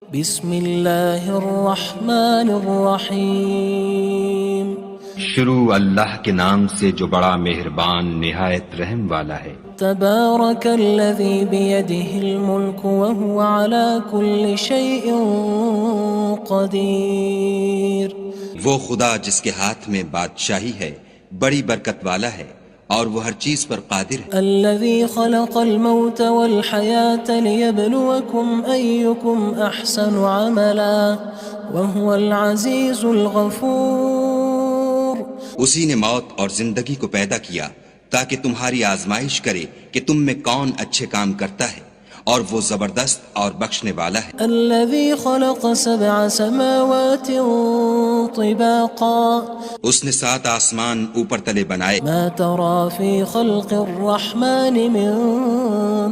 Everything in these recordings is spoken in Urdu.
بسم اللہ الرحمن الرحیم شروع اللہ کے نام سے جو بڑا مہربان نہایت رحم والا ہے۔ تبارک الذی بیدہ الملک وہو علی کل شیء قدیر۔ وہ خدا جس کے ہاتھ میں بادشاہی ہے بڑی برکت والا ہے اور وہ ہر چیز پر قادر ہے۔ الذی خلق الموت والحیاة لیبلوکم ایکم احسن عملا وہو العزیز الغفور۔ اسی نے موت اور زندگی کو پیدا کیا تاکہ تمہاری آزمائش کرے کہ تم میں کون اچھے کام کرتا ہے، اور وہ زبردست اور بخشنے والا ہے۔ الذي خلق سبع سماوات طباقا اس نے 7 آسمان اوپر تلے بنائے، ما ترى في خلق الرحمن من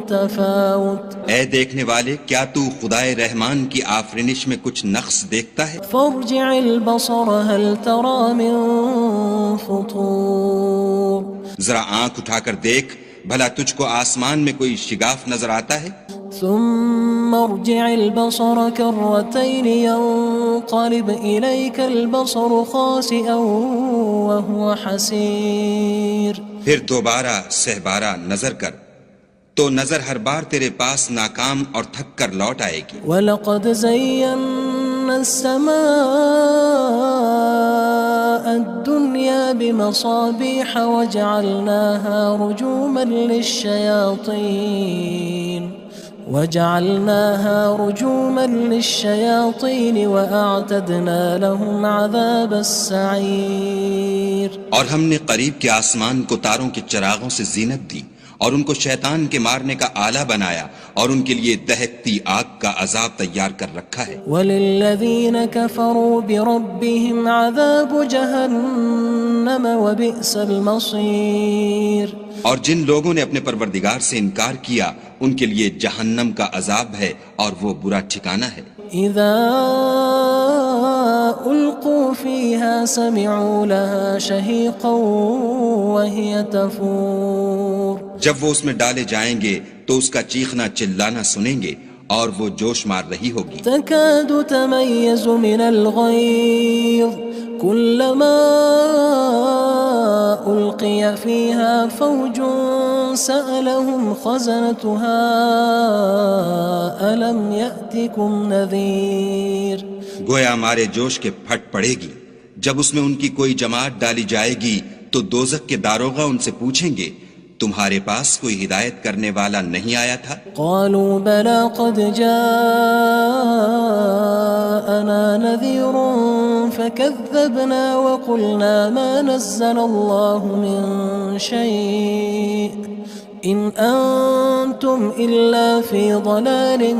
تفاوت اے دیکھنے والے کیا تو خدائے رحمان کی آفرینش میں کچھ نقص دیکھتا ہے؟ فارجع البصر هل ترى من فطور۔ ذرا آنکھ اٹھا کر دیکھ بھلا تجھ کو آسمان میں کوئی شگاف نظر آتا ہے؟ ثم ارجع البصر كرتين ينقلب إليك البصر خاسئا وهو حسير۔ پھر دوبارہ سہبارہ نظر کر تو نظر ہر بار تیرے پاس ناکام اور تھک کر لوٹ آئے گی۔ وَلَقَدْ زَيَّنَّا السَّمَاءَ الدُّنْيَا بِمَصَابِيحَ وَجَعَلْنَاهَا رُجُومًا لِلشَّيَاطِينِ وَأَعْتَدْنَا لَهُمْ عَذَابَ السَّعِيرِ۔ اور ہم نے قریب کے آسمان کو تاروں کے چراغوں سے زینت دی اور ان کو شیطان کے مارنے کا آلہ بنایا اور ان کے لیے دہکتی آگ کا عذاب تیار کر رکھا ہے۔ وَلِلَّذِينَ كَفَرُوا بِرَبِّهِمْ عَذَابُ جَهَنَّمَ وَبِئْسَ الْمَصِيرُ۔ اور جن لوگوں نے اپنے پروردگار سے انکار کیا ان کے لیے جہنم کا عذاب ہے اور وہ برا ٹھکانہ ہے۔ اذا القوا فيها سمعوا لها شهيقا وهي تفور۔ جب وہ اس میں ڈالے جائیں گے تو اس کا چیخنا چلانا سنیں گے اور وہ جوش مار رہی ہوگی۔ تكاد تميز من الغيظ كلما ألقي فيها فوج سألهم خزنتها ألم يأتكم نذير۔ گویا ہمارے جوش کے پھٹ پڑے گی جب اس میں ان کی کوئی جماعت ڈالی جائے گی تو دوزخ کے داروغہ ان سے پوچھیں گے تمہارے پاس کوئی ہدایت کرنے والا نہیں آیا تھا؟ قالوا بلى قد جاءنا نذير فكذبنا وقلنا ما نزل الله من شيء إن أنتم إلا في ضلال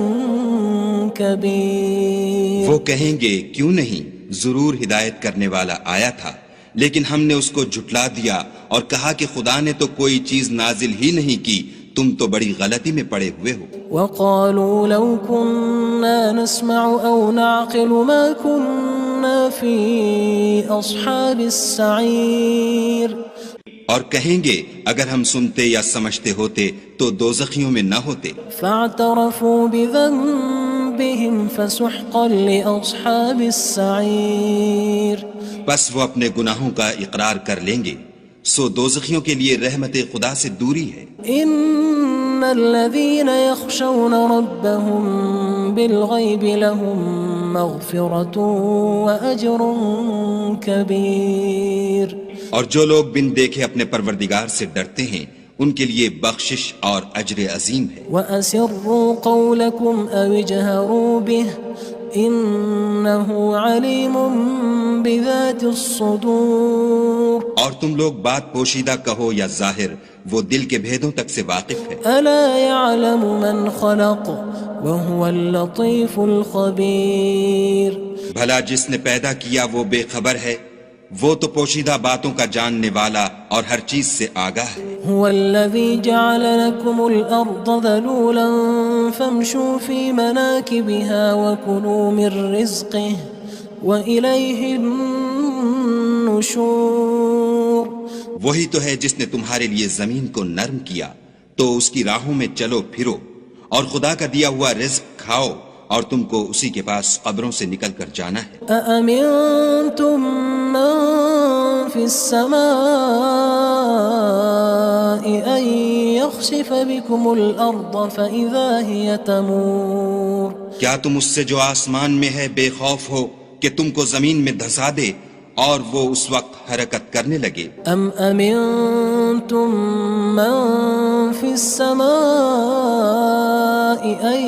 كبير۔ وہ کہیں گے کیوں نہیں، ضرور ہدایت کرنے والا آیا تھا، لیکن ہم نے اس کو جھٹلا دیا اور کہا کہ خدا نے تو کوئی چیز نازل ہی نہیں کی، تم تو بڑی غلطی میں پڑے ہوئے ہو۔ وقالوا لو كنا نسمع أو نعقل ما كنا في أصحاب السعير۔ اور کہیں گے اگر ہم سنتے یا سمجھتے ہوتے تو دوزخیوں میں نہ ہوتے۔ فاعترفوا بذنبهم فسحقا لأصحاب السعير۔ بس وہ اپنے گناہوں کا اقرار کر لیں گے، سو دوزخیوں کے لیے رحمت خدا سے دوری ہے۔ ان الذين يخشون ربهم بالغيب لهم مغفرة وأجر كبير۔ اور جو لوگ بن دیکھے اپنے پروردگار سے ڈرتے ہیں ان کے لیے بخشش اور اجر عظیم ہے۔ وَأَسِرُّوا قَوْلَكُمْ أَوِ اجْهَرُوا بِهِ إِنَّهُ عَلِيمٌ بِذَاتِ الصُّدُورِ۔ اور تم لوگ بات پوشیدہ کہو یا ظاہر، وہ دل کے بھیدوں تک سے واقف ہے۔ أَلَا يَعْلَمُ مَنْ خَلَقَ وَهُوَ اللَّطِيفُ الْخَبِيرُ۔ بھلا جس نے پیدا کیا وہ بے خبر ہے، وہ تو پوشیدہ باتوں کا جاننے والا اور ہر چیز سے آگاہ ہے۔ هو الذي جعل لكم الأرض ذلولا فامشوا في مناكبها وكلوا من رزقه وإليه النشور۔ وہی تو ہے جس نے تمہارے لیے زمین کو نرم کیا تو اس کی راہوں میں چلو پھرو اور خدا کا دیا ہوا رزق کھاؤ اور تم کو اسی کے پاس قبروں سے نکل کر جانا ہے۔ أأمنتم من في السماء أن يخسف بكم الأرض فإذا هي تمور کیا تم اس سے جو آسمان میں ہے بے خوف ہو کہ تم کو زمین میں دھسا دے اور وہ اس وقت حرکت کرنے لگے؟ أم أمنتم من في السماء أن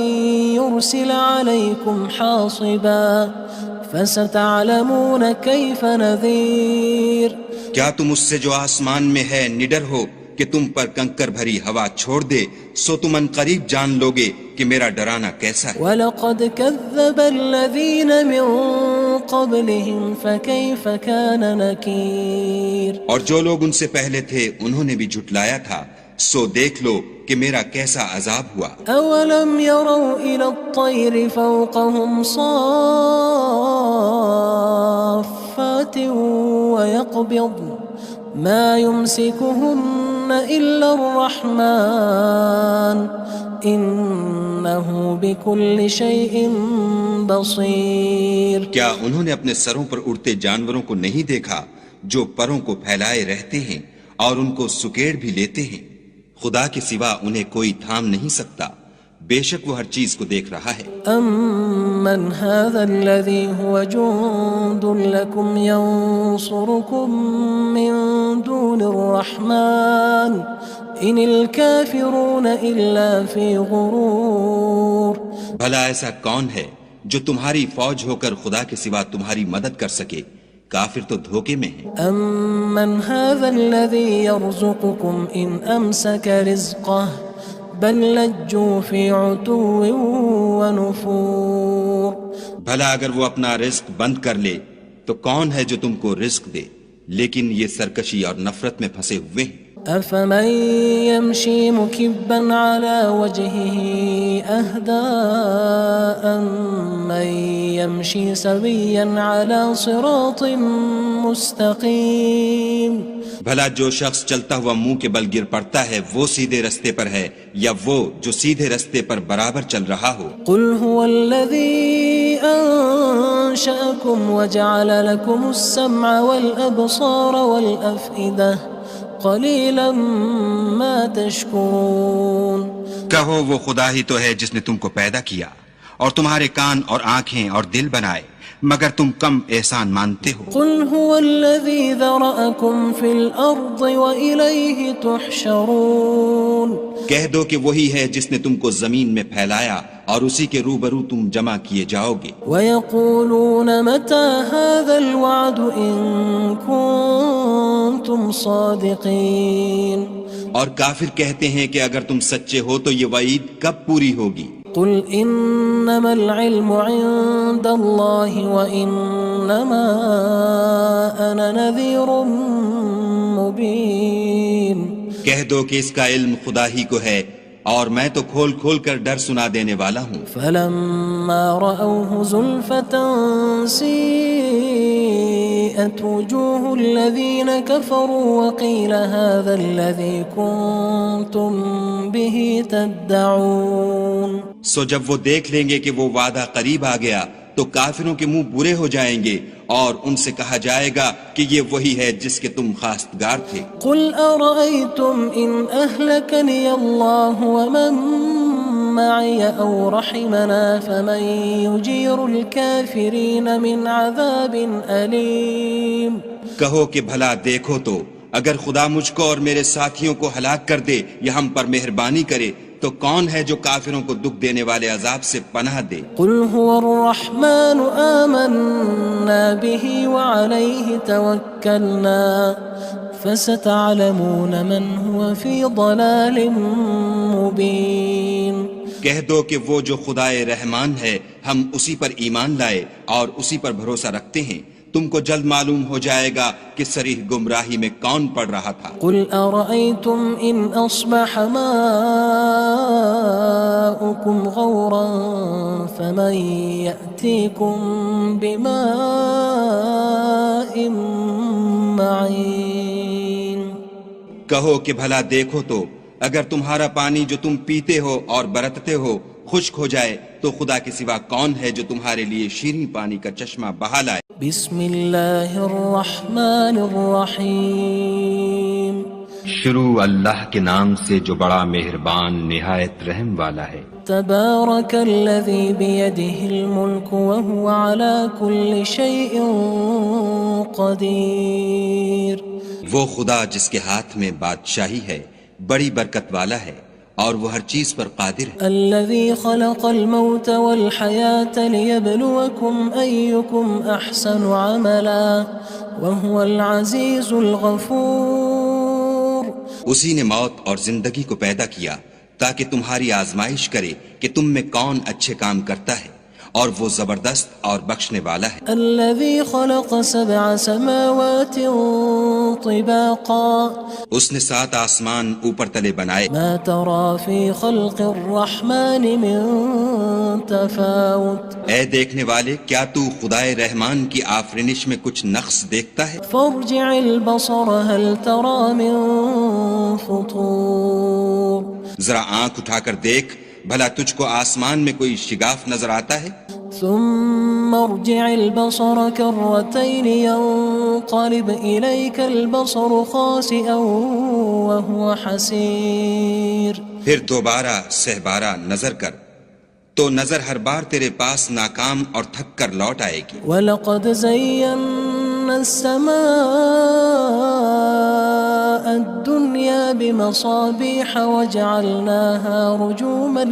يرسل عليكم حاصبا فستعلمون كيف نذير کیا تم اس سے جو آسمان میں ہے نڈر ہو کہ تم پر کنکر بھری ہوا چھوڑ دے، سو تم ان قریب جان لوگے کہ میرا ڈرانا کیسا ہے۔ وَلَقَدْ كَذَّبَ الَّذِينَ مِن قَبْلِهِمْ فَكَيْفَ كَانَ نَكِيرٌ اور جو لوگ ان سے پہلے تھے انہوں نے بھی جھٹلایا تھا، سو دیکھ لو کہ میرا کیسا عذاب ہوا۔ أَوَلَمْ يَرَوْا إِلَى الطَّيْرِ فَوْقَهُمْ صَافَّاتٍ وَيَقْبِضْنَ مَا يُمْسِكُهُنَّ إِلَّا الرَّحْمَنُ إِنَّهُ بِكُلِّ شَيْءٍ بَصِيرٌ کیا انہوں نے اپنے سروں پر اڑتے جانوروں کو نہیں دیکھا جو پروں کو پھیلائے رہتے ہیں اور ان کو سکیڑ بھی لیتے ہیں؟ خدا کے سوا انہیں کوئی تھام نہیں سکتا، بے شک وہ ہر چیز کو دیکھ رہا ہے۔ أَمَّنْ هَذَا الَّذِي هُوَ جُندٌ لَكُمْ يَنصُرُكُم مِّن دُونِ الرَّحْمَنِ إِنِ الْكَافِرُونَ إِلَّا فِي غُرُورٍ بھلا ایسا کون ہے جو تمہاری فوج ہو کر خدا کے سوا تمہاری مدد کر سکے؟ کافر تو دھوکے میں ہیں۔ أَمَّنْ هَذَا الَّذِي يَرْزُقُكُمْ إِنْ أَمْسَكَ رِزْقَهُ بَلْ لَجُّوا فِي عُتُوٍّ وَنُفُورٍ بھلا اگر وہ اپنا رزق بند کر لے تو کون ہے جو تم کو رزق دے؟ لیکن یہ سرکشی اور نفرت میں پھنسے ہوئے ہیں۔ أَفَمَن يَمْشِي مُكِبًّا عَلَى وَجْهِهِ أَهْدَىٰ أَمَّن يَمْشِي سَوِيًّا عَلَى صِرَاطٍ مُّسْتَقِيمٍ بھلا جو شخص چلتا ہوا منہ کے بل گر پڑتا ہے وہ سیدھے رستے پر ہے یا وہ جو سیدھے رستے پر برابر چل رہا ہو؟ قُلْ هُوَ الَّذِي أَنشَأَكُمْ وَجَعَلَ لَكُمُ السَّمْعَ وَالْأَبْصَارَ وَالْأَفْئِدَةَ قَلِيلًا مَا تَشْكُرُونَ کہو وہ خدا ہی تو ہے جس نے تم کو پیدا کیا اور تمہارے کان اور آنکھیں اور دل بنائے، مگر تم کم احسان مانتے ہو۔ قُلْ هُوَ الَّذِي ذَرَأَكُمْ فِي الْأَرْضِ وَإِلَيْهِ تُحْشَرُونَ کہہ دو کہ وہی ہے جس نے تم کو زمین میں پھیلایا اور اسی کے روبرو تم جمع کیے جاؤ گے۔ وَيَقُولُونَ مَتَى هَذَا الْوَعْدُ إِن كُنتُمْ صَادِقِينَ اور کافر کہتے ہیں کہ اگر تم سچے ہو تو یہ وعید کب پوری ہوگی؟ قُلْ إِنَّمَا الْعِلْمُ عِندَ اللَّهِ وَإِنَّمَا أَنَا نَذِيرٌ مُّبِينٌ کہہ دو کہ اس کا علم خدا ہی کو ہے اور میں تو کھول کھول کر ڈر سنا دینے والا ہوں۔ فَلَمَّا رَأَوْهُ زُلْفَةً سِيئَتْ وُجُوهُ الَّذِينَ كَفَرُوا وَقِيلَ هَذَا الَّذِي كُنتُم بِهِ تَدَّعُونَ سو جب وہ دیکھ لیں گے کہ وہ وعدہ قریب آ گیا تو کافروں کے منہ برے ہو جائیں گے اور ان سے کہا جائے گا کہ یہ وہی ہے جس کے تم خواستگار تھے۔ قُلْ أَرَأَيْتُمْ إِنْ أَهْلَكَنِيَ اللَّهُ وَمَن مَّعِيَ أَوْ رَحِمَنَا فَمَن يُجِيرُ الْكَافِرِينَ مِنْ عَذَابٍ أَلِيمٍ کہو کہ بھلا دیکھو تو اگر خدا مجھ کو اور میرے ساتھیوں کو ہلاک کر دے یا ہم پر مہربانی کرے تو کون ہے جو کافروں کو دکھ دینے والے عذاب سے پناہ دے؟ قُلْ هُوَ الرَّحْمَنُ آمَنَّا بِهِ وَعَلَيْهِ تَوَكَّلْنَا فَسَتَعْلَمُونَ مَنْ هُوَ فِي ضَلَالٍ مُّبِينٍ کہہ دو کہ وہ جو خدائے رحمان ہے ہم اسی پر ایمان لائے اور اسی پر بھروسہ رکھتے ہیں، تم کو جلد معلوم ہو جائے گا کہ صریح گمراہی میں کون پڑ رہا تھا۔ قُلْ أَرَأَيْتُمْ إِنْ أَصْبَحَ مَاؤُكُمْ غَوْرًا فَمَن يَأْتِيكُم بِمَاءٍ مَّعِينٍ کہو کہ بھلا دیکھو تو اگر تمہارا پانی جو تم پیتے ہو اور برتتے ہو خشک ہو جائے تو خدا کے سوا کون ہے جو تمہارے لیے شیریں پانی کا چشمہ بہا لائے؟ بسم اللہ الرحمن الرحیم شروع اللہ کے نام سے جو بڑا مہربان نہایت رحم والا ہے۔ تبارک الذی بیدہ الملک وہو علی کل شیء قدیر۔ وہ خدا جس کے ہاتھ میں بادشاہی ہے بڑی برکت والا ہے اور وہ ہر چیز پر قادر ہے۔ الذي خلق الموت والحياة ليبلوكم أيكم أحسن عملا وهو العزيز الغفور۔ اسی نے موت اور زندگی کو پیدا کیا تاکہ تمہاری آزمائش کرے کہ تم میں کون اچھے کام کرتا ہے، اور وہ زبردست اور بخشنے والا ہے۔ الذي خلق 7 سماوات طباقا اس نے 7 آسمان اوپر تلے بنائے، ما ترى في خلق الرحمن من تفاوت اے دیکھنے والے کیا تو خدائے رحمان کی آفرینش میں کچھ نقص دیکھتا ہے؟ فارجع البصر هل ترى من فطور۔ ذرا آنکھ اٹھا کر دیکھ بھلا تجھ کو آسمان میں کوئی شگاف نظر آتا ہے؟ ثم ارجع البصر كرتين ينقلب إليك البصر خاسئا وهو حسير۔ پھر دوبارہ سہبارہ نظر کر تو نظر ہر بار تیرے پاس ناکام اور تھک کر لوٹ آئے گی۔ وَلَقَدْ زَيَّنَّا السَّمَاءَ الدُّنْيَا بِمَصَابِيحَ وَجَعَلْنَاهَا رُجُومًا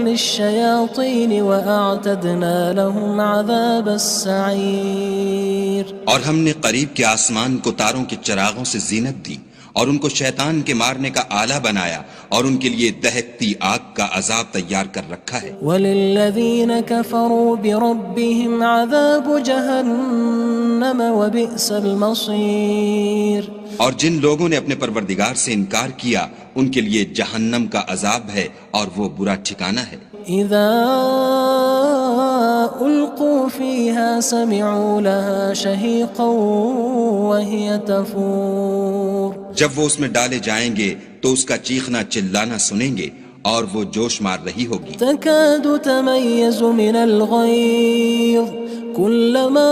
لِلشَّيَاطِينِ وَأَعْتَدْنَا لَهُمْ عَذَابَ السَّعِيرِ۔ اور ہم نے قریب کے آسمان کو تاروں کے چراغوں سے زینت دی اور ان کو شیطان کے مارنے کا آلہ بنایا اور ان کے لیے دہکتی آگ کا عذاب تیار کر رکھا ہے۔ وَلِلَّذِينَ كَفَرُوا بِرَبِّهِمْ عَذَابُ جَهَنَّمَ وَبِئْسَ الْمَصِيرُ۔ اور جن لوگوں نے اپنے پروردگار سے انکار کیا ان کے لیے جہنم کا عذاب ہے اور وہ برا ٹھکانہ ہے۔ اذا القوا فيها سمعوا لها شهيقا وهي تفور۔ جب وہ اس میں ڈالے جائیں گے تو اس کا چیخنا چلانا سنیں گے اور وہ جوش مار رہی ہوگی۔ تكاد تميز من الغيظ كلما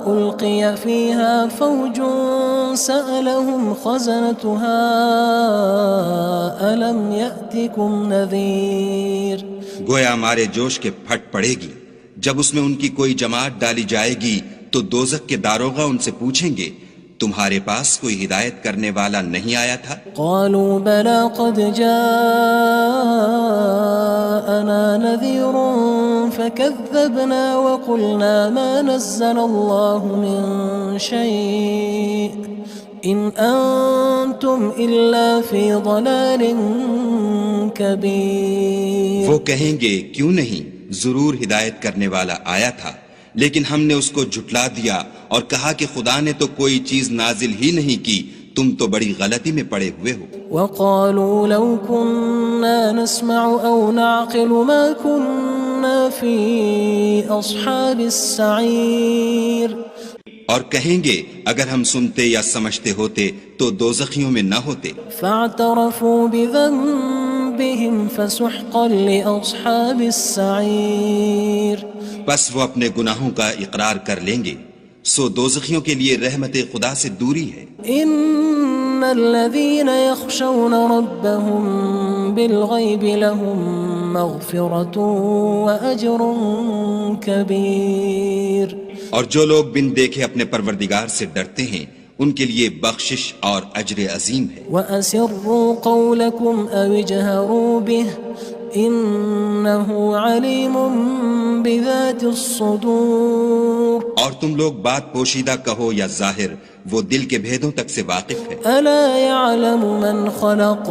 ألقي فيها فوج سألهم خزنتها ألم يأتكم نذير۔ گویا مارے جوش کے پھٹ پڑے گی جب اس میں ان کی کوئی جماعت ڈالی جائے گی تو دوزخ کے داروغہ ان سے پوچھیں گے تمہارے پاس کوئی ہدایت کرنے والا نہیں آیا تھا؟ قالوا بلى قد جاءنا نذير فكذبنا وقلنا ما نزل الله من شيء إن أنتم إلا في ضلال كبير۔ وہ کہیں گے کیوں نہیں، ضرور ہدایت کرنے والا آیا تھا، لیکن ہم نے اس کو جھٹلا دیا اور کہا کہ خدا نے تو کوئی چیز نازل ہی نہیں کی، تم تو بڑی غلطی میں پڑے ہوئے ہو۔ وقالوا لو كنا نسمع أو نعقل ما كنا في أصحاب السعير۔ اور کہیں گے اگر ہم سنتے یا سمجھتے ہوتے تو دوزخیوں میں نہ ہوتے۔ فاعترفوا بذنبهم فسحقا لأصحاب السعير۔ بس وہ اپنے گناہوں کا اقرار کر لیں گے، سو دوزخیوں کے لیے رحمت خدا سے دوری ہے۔ ان الذين يخشون ربهم بالغيب لهم مغفرة وأجر كبير۔ اور جو لوگ بن دیکھے اپنے پروردگار سے ڈرتے ہیں ان کے لیے بخشش اور اجر عظیم ہے۔ وَأَسِرُّوا قَوْلَكُمْ أَوِ اجْهَرُوا بِهِ إِنَّهُ عَلِيمٌ بِذَاتِ الصُّدُورِ۔ اور تم لوگ بات پوشیدہ کہو یا ظاہر، وہ دل کے بھیدوں تک سے واقف ہے۔ أَلَا يَعْلَمُ مَنْ خَلَقَ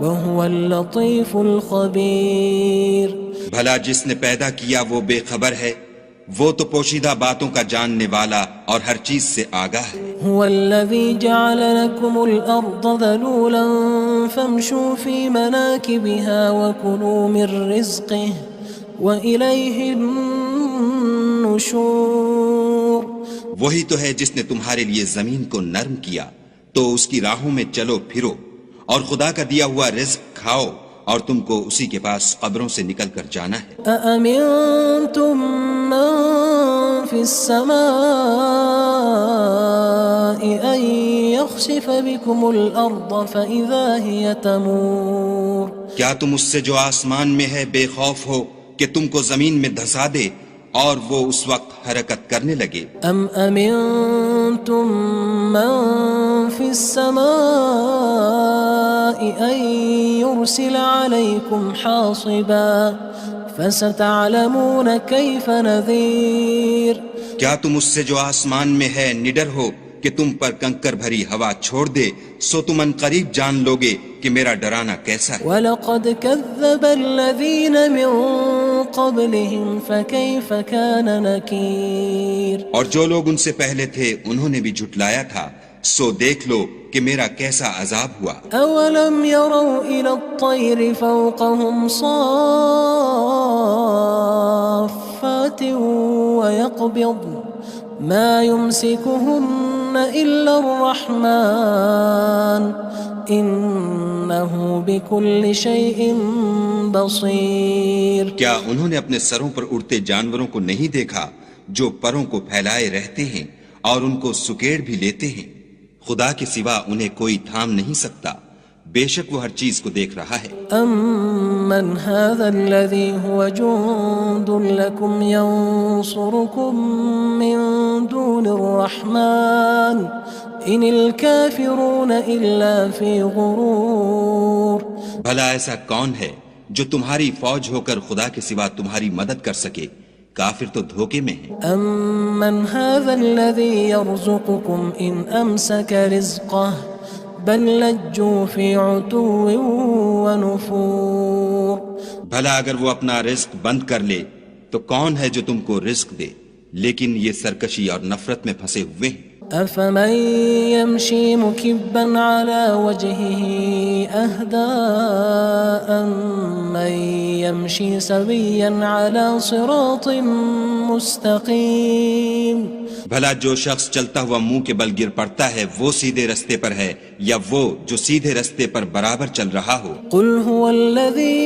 وَهُوَ اللَّطِيفُ الْخَبِيرُ۔ بھلا جس نے پیدا کیا وہ بے خبر ہے، وہ تو پوشیدہ باتوں کا جاننے والا اور ہر چیز سے آگاہ ہے۔ هو الذي جعل لكم الأرض ذلولا فامشوا في مناكبها وكلوا من رزقه وإليه النشور۔ وہی تو ہے جس نے تمہارے لیے زمین کو نرم کیا، تو اس کی راہوں میں چلو پھرو اور خدا کا دیا ہوا رزق کھاؤ اور تم کو اسی کے پاس قبروں سے نکل کر جانا ہے۔ أأمنتم من في السماء أن يخسف بكم الأرض فإذا هي تمور کیا تم اس سے جو آسمان میں ہے بے خوف ہو کہ تم کو زمین میں دھسا دے اور وہ اس وقت حرکت کرنے لگے؟ أم أمنتم من في السماء أن يرسل عليكم حاصبا فستعلمون كيف نذير کیا تم اس سے جو آسمان میں ہے نڈر ہو کہ تم پر کنکر بھری ہوا چھوڑ دے، سو تم ان قریب جان لوگے کہ میرا ڈرانا کیسا ہے۔ وَلَقَدْ كَذَّبَ الَّذِينَ مِن قَبْلِهِمْ فَكَيْفَ كَانَ نَكِيرٌ اور جو لوگ ان سے پہلے تھے انہوں نے بھی جھٹلایا تھا، سو دیکھ لو کہ میرا کیسا عذاب ہوا۔ أَوَلَمْ يَرَوْا إِلَى الطَّيْرِ فَوْقَهُمْ صَافَّاتٍ وَيَقْبِضْنَ مَا يُمْسِكُهُنَّ إِلَّا الرَّحْمَنُ إِنَّهُ بِكُلِّ شَيْءٍ بَصِيرٌ کیا انہوں نے اپنے سروں پر اڑتے جانوروں کو نہیں دیکھا جو پروں کو پھیلائے رہتے ہیں اور ان کو سکیڑ بھی لیتے ہیں؟ خدا کے سوا انہیں کوئی تھام نہیں سکتا، بے شک وہ ہر چیز کو دیکھ رہا ہے۔ أَمَّنْ هَذَا الَّذِي هُوَ جُندٌ لَكُمْ يَنصُرُكُم مِّن دُونِ الرَّحْمَنِ إِنِ الْكَافِرُونَ إِلَّا فِي غُرُورٍ بھلا ایسا کون ہے جو تمہاری فوج ہو کر خدا کے سوا تمہاری مدد کر سکے؟ کافر تو دھوکے میں ہیں۔ أَمَّنْ هَذَا الَّذِي يَرْزُقُكُمْ إِنْ أَمْسَكَ رِزْقَهُ بَلْ لَجُّوا فِي عُتُوٍّ وَنُفُورٍ بھلا اگر وہ اپنا رزق بند کر لے تو کون ہے جو تم کو رزق دے، لیکن یہ سرکشی اور نفرت میں پھنسے ہوئے ہیں۔ أَفَمَن يَمْشِي مُكِبًّا عَلَى وَجْهِهِ أَهْدَىٰ أَمَّن يَمْشِي سَوِيًّا عَلَى صِرَاطٍ مُّسْتَقِيمٍ بھلا جو شخص چلتا ہوا منہ کے بل گر پڑتا ہے وہ سیدھے رستے پر ہے یا وہ جو سیدھے رستے پر برابر چل رہا ہو؟ قُلْ هُوَ الَّذِي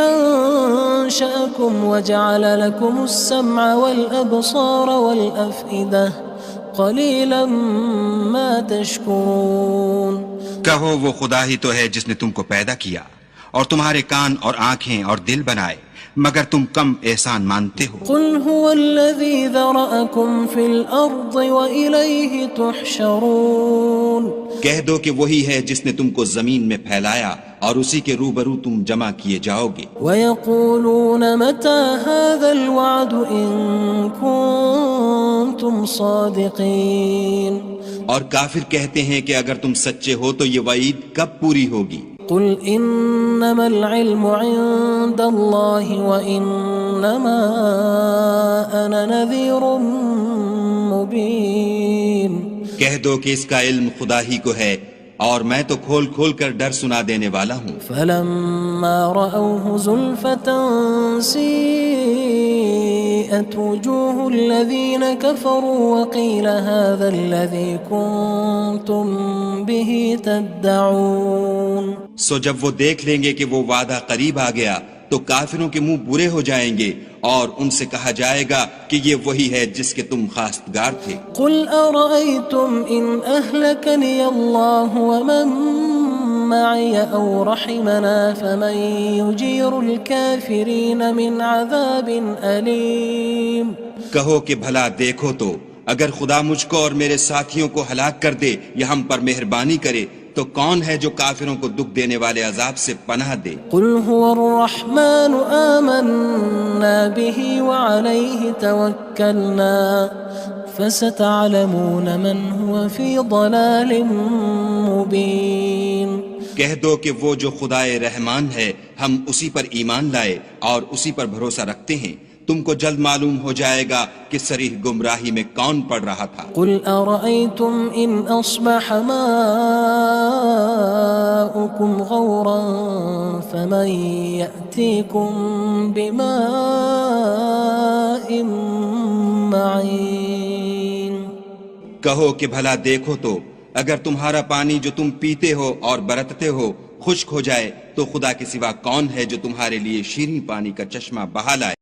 أَنشَأَكُمْ وَجَعَلَ لَكُمُ السَّمْعَ وَالْأَبْصَارَ وَالْأَفْئِدَةَ قَلِيلًا مَا تَشْكُرُونَ کہو وہ خدا ہی تو ہے جس نے تم کو پیدا کیا اور تمہارے کان اور آنکھیں اور دل بنائے، مگر تم کم احسان مانتے ہو۔ قُلْ هُوَ الَّذِي ذَرَأَكُمْ فِي الْأَرْضِ وَإِلَيْهِ تُحْشَرُونَ کہہ دو کہ وہی ہے جس نے تم کو زمین میں پھیلایا اور اسی کے روبرو تم جمع کیے جاؤ گے۔ وَيَقُولُونَ مَتَى هَذَا الْوَعْدُ إِن كُنتُمْ صَادِقِينَ اور کافر کہتے ہیں کہ اگر تم سچے ہو تو یہ وعید کب پوری ہوگی؟ قُلْ إِنَّمَا الْعِلْمُ عِندَ اللَّهِ وَإِنَّمَا أَنَا نَذِيرٌ مُّبِينٌ کہہ دو کہ اس کا علم خدا ہی کو ہے اور میں تو کھول کھول کر ڈر سنا دینے والا ہوں۔ فَلَمَّا رَأَوْهُ زُلْفَةً سِيئَتْ وُجُوهُ الَّذِينَ كَفَرُوا وَقِيلَ هَذَا الَّذِي كُنتُم بِهِ تَدَّعُونَ سو جب وہ دیکھ لیں گے کہ وہ وعدہ قریب آ گیا تو کافروں کے منہ برے ہو جائیں گے اور ان سے کہا جائے گا کہ یہ وہی ہے جس کے تم خواستگار تھے۔ قُلْ أَرَأَيْتُمْ إِنْ أَهْلَكَنِيَ اللَّهُ وَمَن مَّعِيَ أَوْ رَحِمَنَا فَمَن يُجِيرُ الْكَافِرِينَ مِنْ عَذَابٍ أَلِيمٍ کہو کہ بھلا دیکھو تو اگر خدا مجھ کو اور میرے ساتھیوں کو ہلاک کر دے یا ہم پر مہربانی کرے تو کون ہے جو کافروں کو دکھ دینے والے عذاب سے پناہ دے؟ قُلْ هُوَ الرَّحْمَنُ آمَنَّا بِهِ وَعَلَيْهِ تَوَكَّلْنَا فَسَتَعْلَمُونَ مَنْ هُوَ فِي ضَلَالٍ مُّبِينٍ کہہ دو کہ وہ جو خدائے رحمان ہے ہم اسی پر ایمان لائے اور اسی پر بھروسہ رکھتے ہیں، تم کو جلد معلوم ہو جائے گا کہ صریح گمراہی میں کون پڑ رہا تھا۔ قُلْ أَرَأَيْتُمْ إِنْ أَصْبَحَ مَاؤُكُمْ غَوْرًا فَمَن يَأْتِيكُم بِمَاءٍ مَّعِينٍ کہو کہ بھلا دیکھو تو اگر تمہارا پانی جو تم پیتے ہو اور برتتے ہو خشک ہو جائے تو خدا کے سوا کون ہے جو تمہارے لیے شیریں پانی کا چشمہ بہا لائے؟